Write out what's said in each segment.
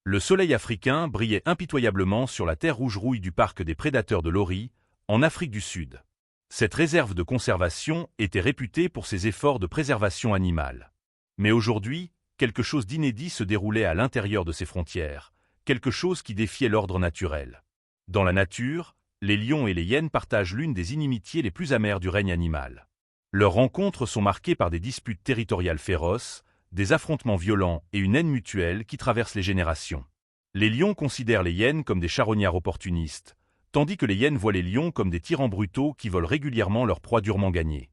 Le soleil africain brillait impitoyablement sur la terre rouge rouille du parc des prédateurs de Lori, en Afrique du Sud. Cette réserve de conservation était réputée pour ses efforts de préservation animale. Mais aujourd'hui, quelque chose d'inédit se déroulait à l'intérieur de ses frontières, quelque chose qui défiait l'ordre naturel. Dans la nature, les lions et les hyènes partagent l'une des inimitiés les plus amères du règne animal. Leurs rencontres sont marquées par des disputes territoriales féroces, des affrontements violents et une haine mutuelle qui traverse les générations. Les lions considèrent les hyènes comme des charognards opportunistes, tandis que les hyènes voient les lions comme des tyrans brutaux qui volent régulièrement leurs proies durement gagnées.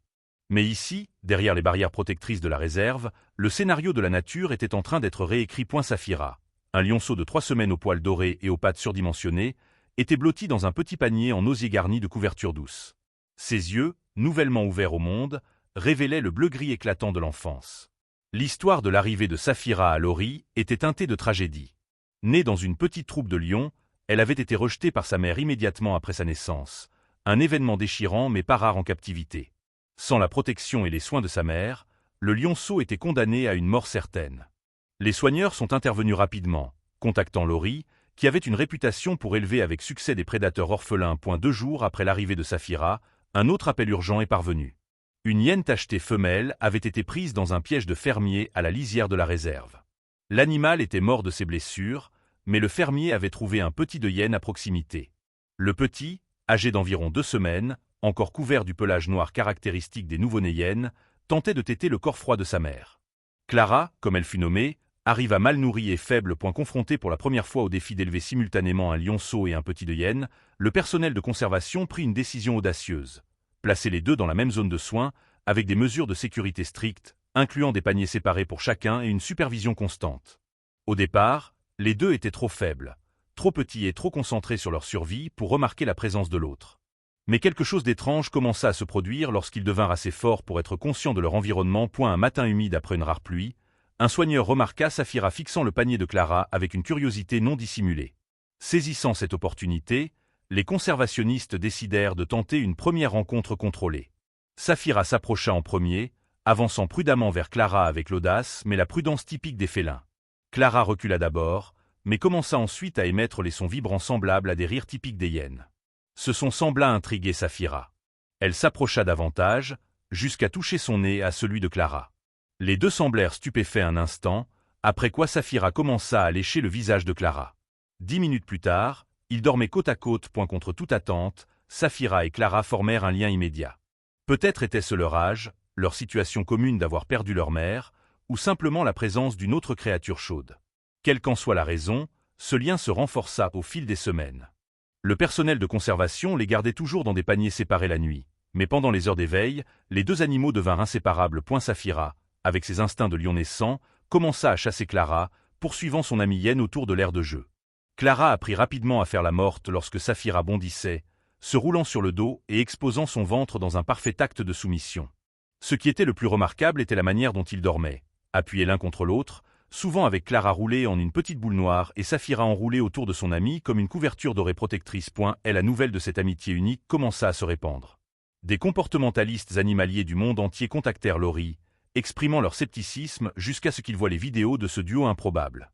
Mais ici, derrière les barrières protectrices de la réserve, le scénario de la nature était en train d'être réécrit. Saphira, un lionceau de 3 semaines aux poils dorés et aux pattes surdimensionnées, était blotti dans un petit panier en osier garni de couvertures douces. Ses yeux, nouvellement ouverts au monde, révélaient le bleu-gris éclatant de l'enfance. L'histoire de l'arrivée de Saphira à Lori était teintée de tragédie. Née dans une petite troupe de lions, elle avait été rejetée par sa mère immédiatement après sa naissance, un événement déchirant mais pas rare en captivité. Sans la protection et les soins de sa mère, le lionceau était condamné à une mort certaine. Les soigneurs sont intervenus rapidement, contactant Lori, qui avait une réputation pour élever avec succès des prédateurs orphelins. 2 jours après l'arrivée de Saphira, un autre appel urgent est parvenu. Une hyène tachetée femelle avait été prise dans un piège de fermier à la lisière de la réserve. L'animal était mort de ses blessures, mais le fermier avait trouvé un petit de hyène à proximité. Le petit, âgé d'environ 2 semaines, encore couvert du pelage noir caractéristique des nouveau-nés hyènes, tentait de téter le corps froid de sa mère. Clara, comme elle fut nommée, arriva mal nourrie et faible. Confrontée pour la première fois au défi d'élever simultanément un lionceau et un petit de hyène, le personnel de conservation prit une décision audacieuse. Placer les deux dans la même zone de soins, avec des mesures de sécurité strictes, incluant des paniers séparés pour chacun et une supervision constante. Au départ, les deux étaient trop faibles, trop petits et trop concentrés sur leur survie pour remarquer la présence de l'autre. Mais quelque chose d'étrange commença à se produire lorsqu'ils devinrent assez forts pour être conscients de leur environnement. Un matin humide après une rare pluie, un soigneur remarqua Saphira fixant le panier de Clara avec une curiosité non dissimulée. Saisissant cette opportunité, les conservationnistes décidèrent de tenter une première rencontre contrôlée. Saphira s'approcha en premier, avançant prudemment vers Clara avec l'audace mais la prudence typique des félins. Clara recula d'abord, mais commença ensuite à émettre les sons vibrants semblables à des rires typiques des hyènes. Ce son sembla intriguer Saphira. Elle s'approcha davantage, jusqu'à toucher son nez à celui de Clara. Les deux semblèrent stupéfaits un instant, après quoi Saphira commença à lécher le visage de Clara. 10 minutes plus tard, ils dormaient côte à côte. Contre toute attente, Saphira et Clara formèrent un lien immédiat. Peut-être était-ce leur âge, leur situation commune d'avoir perdu leur mère, ou simplement la présence d'une autre créature chaude. Quelle qu'en soit la raison, ce lien se renforça au fil des semaines. Le personnel de conservation les gardait toujours dans des paniers séparés la nuit, mais pendant les heures d'éveil, les deux animaux devinrent inséparables. Saphira, avec ses instincts de lion naissant, commença à chasser Clara, poursuivant son amie hyène autour de l'aire de jeu. Clara apprit rapidement à faire la morte lorsque Saphira bondissait, se roulant sur le dos et exposant son ventre dans un parfait acte de soumission. Ce qui était le plus remarquable était la manière dont ils dormaient, appuyés l'un contre l'autre, souvent avec Clara roulée en une petite boule noire et Saphira enroulée autour de son amie comme une couverture dorée protectrice. Et la nouvelle de cette amitié unique commença à se répandre. Des comportementalistes animaliers du monde entier contactèrent Lori, exprimant leur scepticisme jusqu'à ce qu'ils voient les vidéos de ce duo improbable.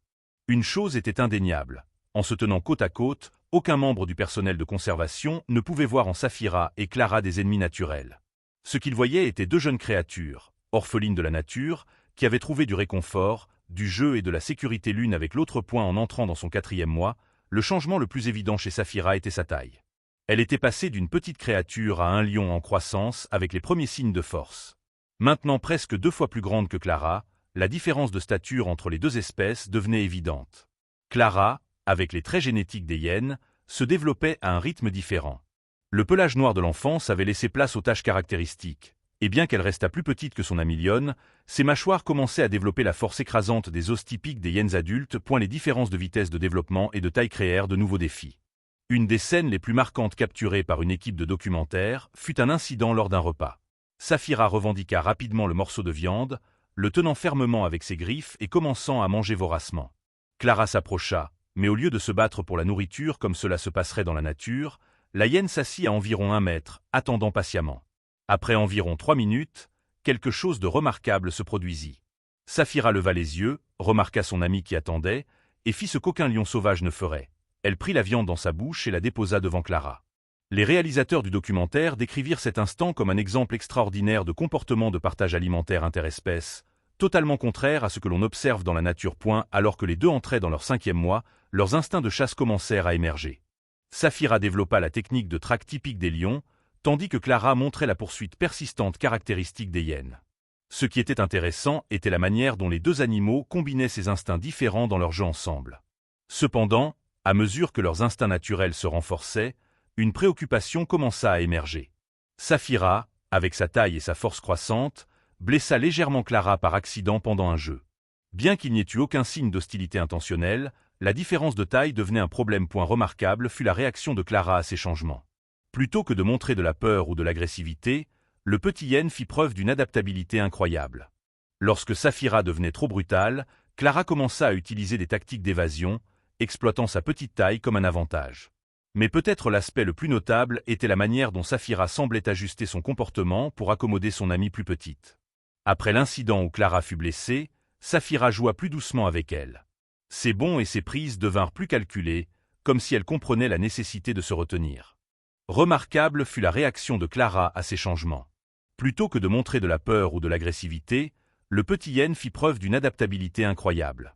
Une chose était indéniable. En se tenant côte à côte, aucun membre du personnel de conservation ne pouvait voir en Saphira et Clara des ennemis naturels. Ce qu'ils voyaient étaient deux jeunes créatures, orphelines de la nature, qui avaient trouvé du réconfort, du jeu et de la sécurité l'une avec l'autre. En entrant dans son 4e mois, le changement le plus évident chez Saphira était sa taille. Elle était passée d'une petite créature à un lion en croissance avec les premiers signes de force. Maintenant presque 2 fois plus grande que Clara, la différence de stature entre les deux espèces devenait évidente. Clara, avec les traits génétiques des hyènes, se développait à un rythme différent. Le pelage noir de l'enfance avait laissé place aux taches caractéristiques, et bien qu'elle restât plus petite que son amie lionne, ses mâchoires commençaient à développer la force écrasante des os typiques des hyènes adultes. Les différences de vitesse de développement et de taille créèrent de nouveaux défis. Une des scènes les plus marquantes capturées par une équipe de documentaires fut un incident lors d'un repas. Saphira revendiqua rapidement le morceau de viande, le tenant fermement avec ses griffes et commençant à manger voracement. Clara s'approcha, mais au lieu de se battre pour la nourriture comme cela se passerait dans la nature, la hyène s'assit à environ 1 mètre, attendant patiemment. Après environ 3 minutes, quelque chose de remarquable se produisit. Saphira leva les yeux, remarqua son ami qui attendait, et fit ce qu'aucun lion sauvage ne ferait. Elle prit la viande dans sa bouche et la déposa devant Clara. Les réalisateurs du documentaire décrivirent cet instant comme un exemple extraordinaire de comportement de partage alimentaire interespèces, totalement contraire à ce que l'on observe dans la nature. Alors que les deux entraient dans leur 5e mois, leurs instincts de chasse commencèrent à émerger. Saphira développa la technique de traque typique des lions, tandis que Clara montrait la poursuite persistante caractéristique des hyènes. Ce qui était intéressant était la manière dont les deux animaux combinaient ces instincts différents dans leur jeu ensemble. Cependant, à mesure que leurs instincts naturels se renforçaient, une préoccupation commença à émerger. Saphira, avec sa taille et sa force croissante, blessa légèrement Clara par accident pendant un jeu. Bien qu'il n'y ait eu aucun signe d'hostilité intentionnelle, la différence de taille devenait un problème. Remarquable fut la réaction de Clara à ces changements. Plutôt que de montrer de la peur ou de l'agressivité, le petit hyène fit preuve d'une adaptabilité incroyable. Lorsque Saphira devenait trop brutale, Clara commença à utiliser des tactiques d'évasion, exploitant sa petite taille comme un avantage. Mais peut-être l'aspect le plus notable était la manière dont Saphira semblait ajuster son comportement pour accommoder son amie plus petite. Après l'incident où Clara fut blessée, Saphira joua plus doucement avec elle. Ses bonds et ses prises devinrent plus calculés, comme si elle comprenait la nécessité de se retenir. Remarquable fut la réaction de Clara à ces changements. Plutôt que de montrer de la peur ou de l'agressivité, le petit hyène fit preuve d'une adaptabilité incroyable.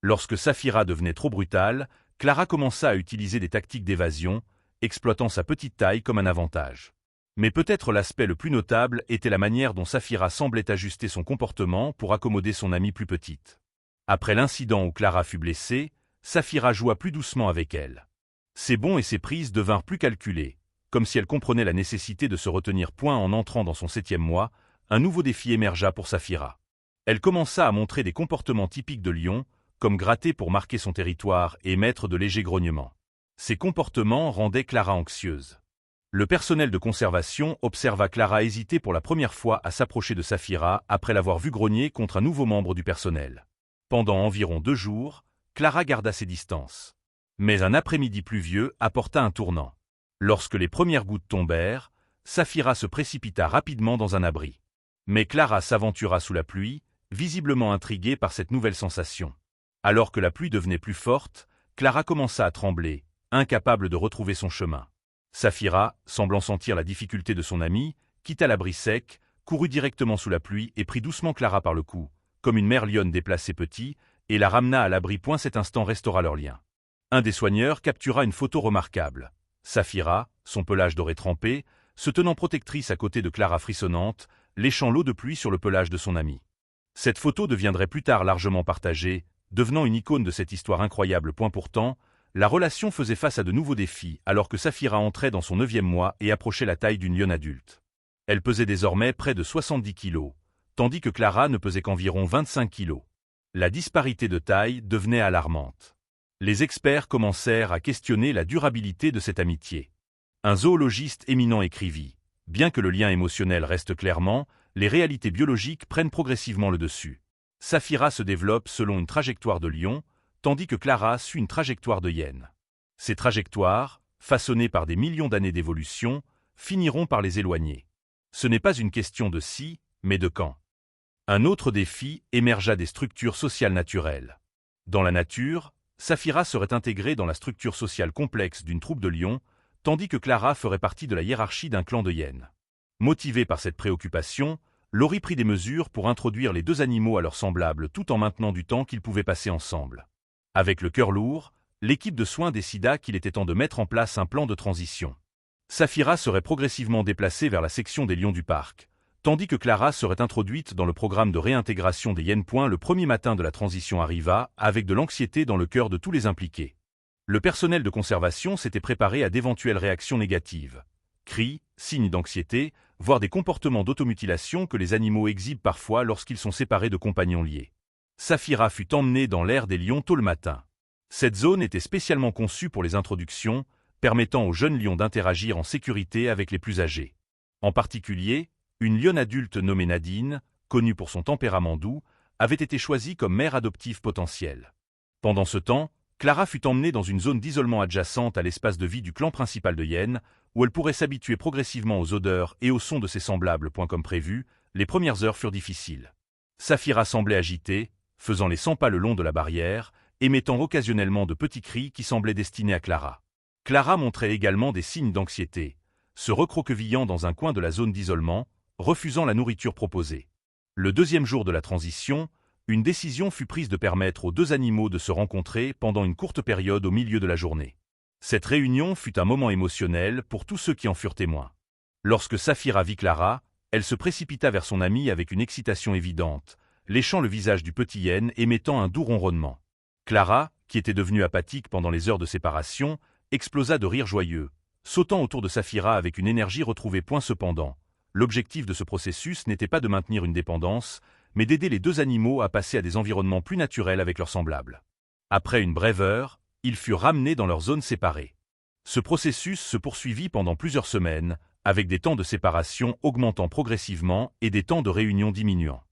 Lorsque Saphira devenait trop brutale, Clara commença à utiliser des tactiques d'évasion, exploitant sa petite taille comme un avantage. Mais peut-être l'aspect le plus notable était la manière dont Saphira semblait ajuster son comportement pour accommoder son amie plus petite. Après l'incident où Clara fut blessée, Saphira joua plus doucement avec elle. Ses bonds et ses prises devinrent plus calculés, comme si elle comprenait la nécessité de se retenir. En entrant dans son 7e mois, un nouveau défi émergea pour Saphira. Elle commença à montrer des comportements typiques de lion, comme gratter pour marquer son territoire et émettre de légers grognements. Ces comportements rendaient Clara anxieuse. Le personnel de conservation observa Clara hésiter pour la première fois à s'approcher de Saphira après l'avoir vue grogner contre un nouveau membre du personnel. Pendant environ 2 jours, Clara garda ses distances. Mais un après-midi pluvieux apporta un tournant. Lorsque les premières gouttes tombèrent, Saphira se précipita rapidement dans un abri. Mais Clara s'aventura sous la pluie, visiblement intriguée par cette nouvelle sensation. Alors que la pluie devenait plus forte, Clara commença à trembler, incapable de retrouver son chemin. Saphira, semblant sentir la difficulté de son amie, quitta l'abri sec, courut directement sous la pluie et prit doucement Clara par le cou, comme une mère lionne déplace ses petits, et la ramena à l'abri. Cet instant restaura leur lien. Un des soigneurs captura une photo remarquable. Saphira, son pelage doré trempé, se tenant protectrice à côté de Clara frissonnante, léchant l'eau de pluie sur le pelage de son amie. Cette photo deviendrait plus tard largement partagée, devenant une icône de cette histoire incroyable. Pourtant, la relation faisait face à de nouveaux défis alors que Saphira entrait dans son 9e mois et approchait la taille d'une lionne adulte. Elle pesait désormais près de 70 kilos, tandis que Clara ne pesait qu'environ 25 kilos. La disparité de taille devenait alarmante. Les experts commencèrent à questionner la durabilité de cette amitié. Un zoologiste éminent écrivit « Bien que le lien émotionnel reste clairement, les réalités biologiques prennent progressivement le dessus. Saphira se développe selon une trajectoire de lion, tandis que Clara suit une trajectoire de hyène. Ces trajectoires, façonnées par des millions d'années d'évolution, finiront par les éloigner. Ce n'est pas une question de si, mais de quand. » Un autre défi émergea des structures sociales naturelles. Dans la nature, Saphira serait intégrée dans la structure sociale complexe d'une troupe de lions, tandis que Clara ferait partie de la hiérarchie d'un clan de hyènes. Motivée par cette préoccupation, Laurie prit des mesures pour introduire les deux animaux à leurs semblables tout en maintenant du temps qu'ils pouvaient passer ensemble. Avec le cœur lourd, l'équipe de soins décida qu'il était temps de mettre en place un plan de transition. Saphira serait progressivement déplacée vers la section des lions du parc, tandis que Clara serait introduite dans le programme de réintégration des hyènes. Le premier matin de la transition arriva, avec de l'anxiété dans le cœur de tous les impliqués. Le personnel de conservation s'était préparé à d'éventuelles réactions négatives. Cris, signes d'anxiété, voire des comportements d'automutilation que les animaux exhibent parfois lorsqu'ils sont séparés de compagnons liés. Saphira fut emmenée dans l'aire des lions tôt le matin. Cette zone était spécialement conçue pour les introductions, permettant aux jeunes lions d'interagir en sécurité avec les plus âgés. En particulier, une lionne adulte nommée Nadine, connue pour son tempérament doux, avait été choisie comme mère adoptive potentielle. Pendant ce temps, Clara fut emmenée dans une zone d'isolement adjacente à l'espace de vie du clan principal de hyènes, où elle pourrait s'habituer progressivement aux odeurs et aux sons de ses semblables. Comme prévu, les premières heures furent difficiles. Saphira semblait agitée, faisant les 100 pas le long de la barrière, émettant occasionnellement de petits cris qui semblaient destinés à Clara. Clara montrait également des signes d'anxiété, se recroquevillant dans un coin de la zone d'isolement, refusant la nourriture proposée. Le deuxième jour de la transition, une décision fut prise de permettre aux deux animaux de se rencontrer pendant une courte période au milieu de la journée. Cette réunion fut un moment émotionnel pour tous ceux qui en furent témoins. Lorsque Saphira vit Clara, elle se précipita vers son amie avec une excitation évidente, léchant le visage du petit hyène et émettant un doux ronronnement. Clara, qui était devenue apathique pendant les heures de séparation, explosa de rires joyeux, sautant autour de Saphira avec une énergie retrouvée. Cependant, l'objectif de ce processus n'était pas de maintenir une dépendance, mais d'aider les deux animaux à passer à des environnements plus naturels avec leurs semblables. Après une brève heure, ils furent ramenés dans leurs zones séparées. Ce processus se poursuivit pendant plusieurs semaines, avec des temps de séparation augmentant progressivement et des temps de réunion diminuant.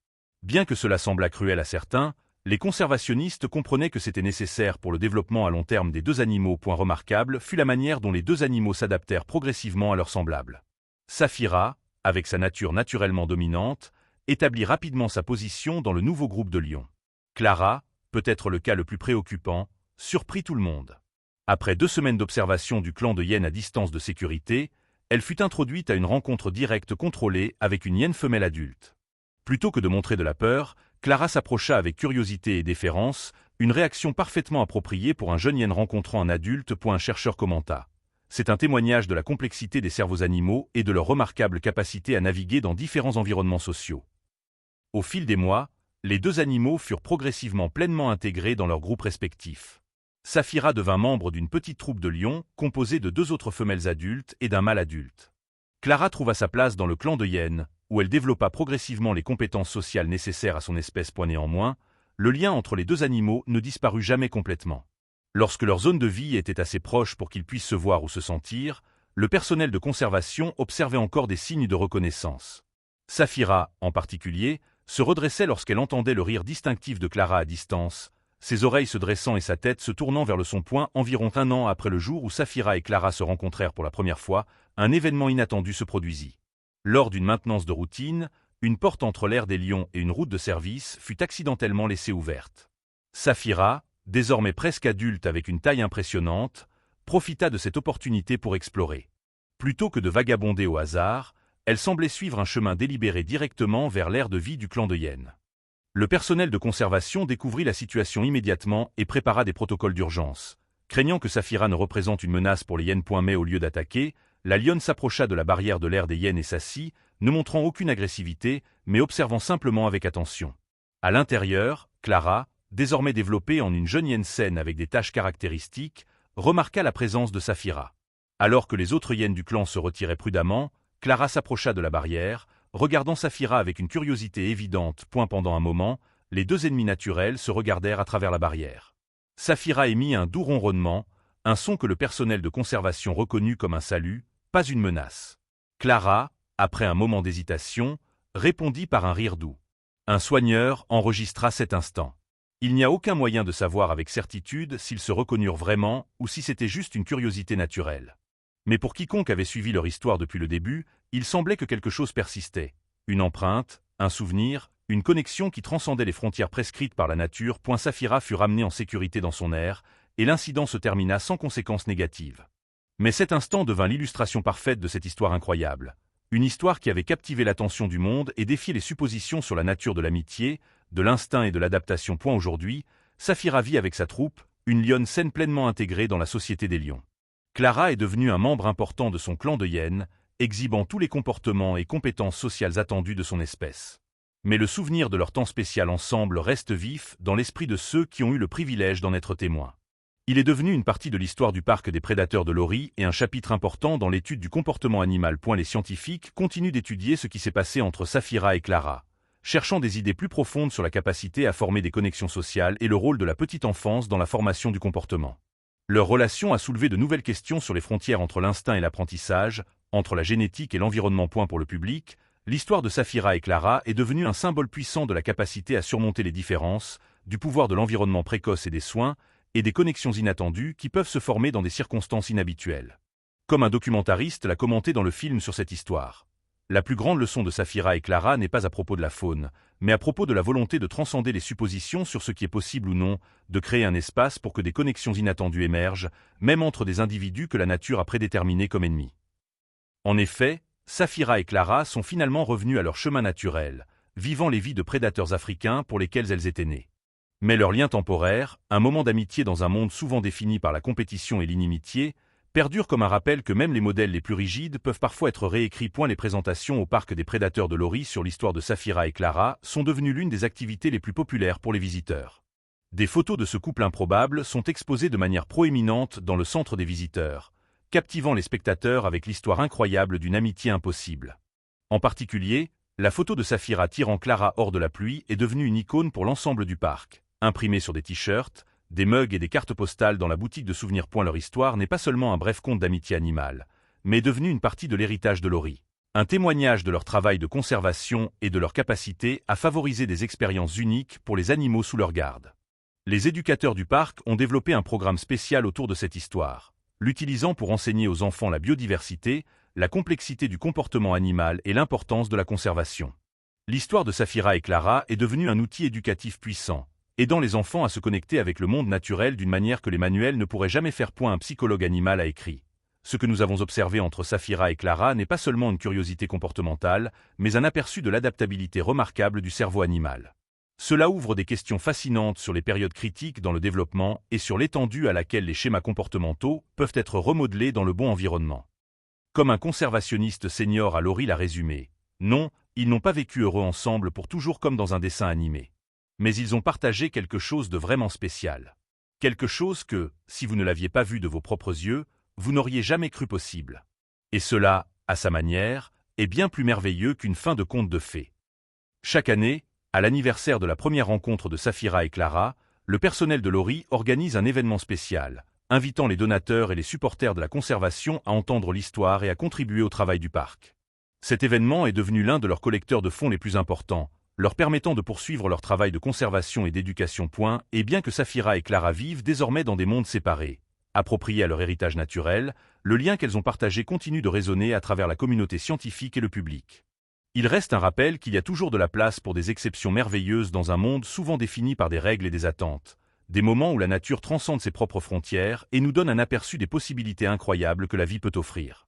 Bien que cela semblât cruel à certains, les conservationnistes comprenaient que c'était nécessaire pour le développement à long terme des deux animaux. Point remarquable fut la manière dont les deux animaux s'adaptèrent progressivement à leurs semblables. Saphira, avec sa nature naturellement dominante, établit rapidement sa position dans le nouveau groupe de lions. Clara, peut-être le cas le plus préoccupant, surprit tout le monde. Après 2 semaines d'observation du clan de hyènes à distance de sécurité, elle fut introduite à une rencontre directe contrôlée avec une hyène femelle adulte. Plutôt que de montrer de la peur, Clara s'approcha avec curiosité et déférence, une réaction parfaitement appropriée pour un jeune hyène rencontrant un adulte. Un chercheur commenta. C'est un témoignage de la complexité des cerveaux animaux et de leur remarquable capacité à naviguer dans différents environnements sociaux. Au fil des mois, les deux animaux furent progressivement pleinement intégrés dans leurs groupes respectifs. Saphira devint membre d'une petite troupe de lions composée de 2 autres femelles adultes et d'un mâle adulte. Clara trouva sa place dans le clan de hyènes, où elle développa progressivement les compétences sociales nécessaires à son espèce. Néanmoins, le lien entre les deux animaux ne disparut jamais complètement. Lorsque leur zone de vie était assez proche pour qu'ils puissent se voir ou se sentir, le personnel de conservation observait encore des signes de reconnaissance. Saphira, en particulier, se redressait lorsqu'elle entendait le rire distinctif de Clara à distance, ses oreilles se dressant et sa tête se tournant vers le son. Environ 1 an après le jour où Saphira et Clara se rencontrèrent pour la première fois, un événement inattendu se produisit. Lors d'une maintenance de routine, une porte entre l'aire des lions et une route de service fut accidentellement laissée ouverte. Saphira, désormais presque adulte avec une taille impressionnante, profita de cette opportunité pour explorer. Plutôt que de vagabonder au hasard, elle semblait suivre un chemin délibéré directement vers l'aire de vie du clan de hyènes. Le personnel de conservation découvrit la situation immédiatement et prépara des protocoles d'urgence. Craignant que Saphira ne représente une menace pour les hyènes. Mais au lieu d'attaquer, la lionne s'approcha de la barrière de l'aire des hyènes et s'assit, ne montrant aucune agressivité, mais observant simplement avec attention. À l'intérieur, Clara, désormais développée en une jeune hyène saine avec des taches caractéristiques, remarqua la présence de Saphira. Alors que les autres hyènes du clan se retiraient prudemment, Clara s'approcha de la barrière, regardant Saphira avec une curiosité évidente. Pendant un moment, les deux ennemis naturels se regardèrent à travers la barrière. Saphira émit un doux ronronnement, un son que le personnel de conservation reconnut comme un salut, pas une menace. Clara, après un moment d'hésitation, répondit par un rire doux. Un soigneur enregistra cet instant. Il n'y a aucun moyen de savoir avec certitude s'ils se reconnurent vraiment ou si c'était juste une curiosité naturelle. Mais pour quiconque avait suivi leur histoire depuis le début, il semblait que quelque chose persistait. Une empreinte, un souvenir, une connexion qui transcendait les frontières prescrites par la nature. Saphira fut ramenée en sécurité dans son aire, et l'incident se termina sans conséquences négatives. Mais cet instant devint l'illustration parfaite de cette histoire incroyable. Une histoire qui avait captivé l'attention du monde et défié les suppositions sur la nature de l'amitié, de l'instinct et de l'adaptation. Aujourd'hui, Saphira vit avec sa troupe, une lionne saine pleinement intégrée dans la société des lions. Clara est devenue un membre important de son clan de hyènes, exhibant tous les comportements et compétences sociales attendues de son espèce. Mais le souvenir de leur temps spécial ensemble reste vif dans l'esprit de ceux qui ont eu le privilège d'en être témoins. Il est devenu une partie de l'histoire du parc des prédateurs de Lori et un chapitre important dans l'étude du comportement animal. Les scientifiques continuent d'étudier ce qui s'est passé entre Saphira et Clara, cherchant des idées plus profondes sur la capacité à former des connexions sociales et le rôle de la petite enfance dans la formation du comportement. Leur relation a soulevé de nouvelles questions sur les frontières entre l'instinct et l'apprentissage, entre la génétique et l'environnement. Pour le public, l'histoire de Saphira et Clara est devenue un symbole puissant de la capacité à surmonter les différences, du pouvoir de l'environnement précoce et des soins, et des connexions inattendues qui peuvent se former dans des circonstances inhabituelles. Comme un documentariste l'a commenté dans le film sur cette histoire. La plus grande leçon de Saphira et Clara n'est pas à propos de la faune, mais à propos de la volonté de transcender les suppositions sur ce qui est possible ou non, de créer un espace pour que des connexions inattendues émergent, même entre des individus que la nature a prédéterminés comme ennemis. En effet, Saphira et Clara sont finalement revenues à leur chemin naturel, vivant les vies de prédateurs africains pour lesquels elles étaient nées. Mais leur lien temporaire, un moment d'amitié dans un monde souvent défini par la compétition et l'inimitié, perdure comme un rappel que même les modèles les plus rigides peuvent parfois être réécrits. Les présentations au parc des prédateurs de Lori sur l'histoire de Saphira et Clara sont devenues l'une des activités les plus populaires pour les visiteurs. Des photos de ce couple improbable sont exposées de manière proéminente dans le centre des visiteurs, captivant les spectateurs avec l'histoire incroyable d'une amitié impossible. En particulier, la photo de Saphira tirant Clara hors de la pluie est devenue une icône pour l'ensemble du parc. Imprimée sur des t-shirts, des mugs et des cartes postales dans la boutique de souvenirs. Leur histoire n'est pas seulement un bref conte d'amitié animale, mais est devenue une partie de l'héritage de Lori. Un témoignage de leur travail de conservation et de leur capacité à favoriser des expériences uniques pour les animaux sous leur garde. Les éducateurs du parc ont développé un programme spécial autour de cette histoire, l'utilisant pour enseigner aux enfants la biodiversité, la complexité du comportement animal et l'importance de la conservation. L'histoire de Saphira et Clara est devenue un outil éducatif puissant, aidant les enfants à se connecter avec le monde naturel d'une manière que les manuels ne pourraient jamais faire. Un psychologue animal a écrit. Ce que nous avons observé entre Saphira et Clara n'est pas seulement une curiosité comportementale, mais un aperçu de l'adaptabilité remarquable du cerveau animal. Cela ouvre des questions fascinantes sur les périodes critiques dans le développement et sur l'étendue à laquelle les schémas comportementaux peuvent être remodelés dans le bon environnement. Comme un conservationniste senior à Lori l'a résumé, non, ils n'ont pas vécu heureux ensemble pour toujours comme dans un dessin animé. Mais ils ont partagé quelque chose de vraiment spécial. Quelque chose que, si vous ne l'aviez pas vu de vos propres yeux, vous n'auriez jamais cru possible. Et cela, à sa manière, est bien plus merveilleux qu'une fin de conte de fées. Chaque année, à l'anniversaire de la première rencontre de Saphira et Clara, le personnel de Lori organise un événement spécial, invitant les donateurs et les supporters de la conservation à entendre l'histoire et à contribuer au travail du parc. Cet événement est devenu l'un de leurs collecteurs de fonds les plus importants, leur permettant de poursuivre leur travail de conservation et d'éducation. Et bien que Saphira et Clara vivent désormais dans des mondes séparés, appropriés à leur héritage naturel, le lien qu'elles ont partagé continue de résonner à travers la communauté scientifique et le public. Il reste un rappel qu'il y a toujours de la place pour des exceptions merveilleuses dans un monde souvent défini par des règles et des attentes, des moments où la nature transcende ses propres frontières et nous donne un aperçu des possibilités incroyables que la vie peut offrir.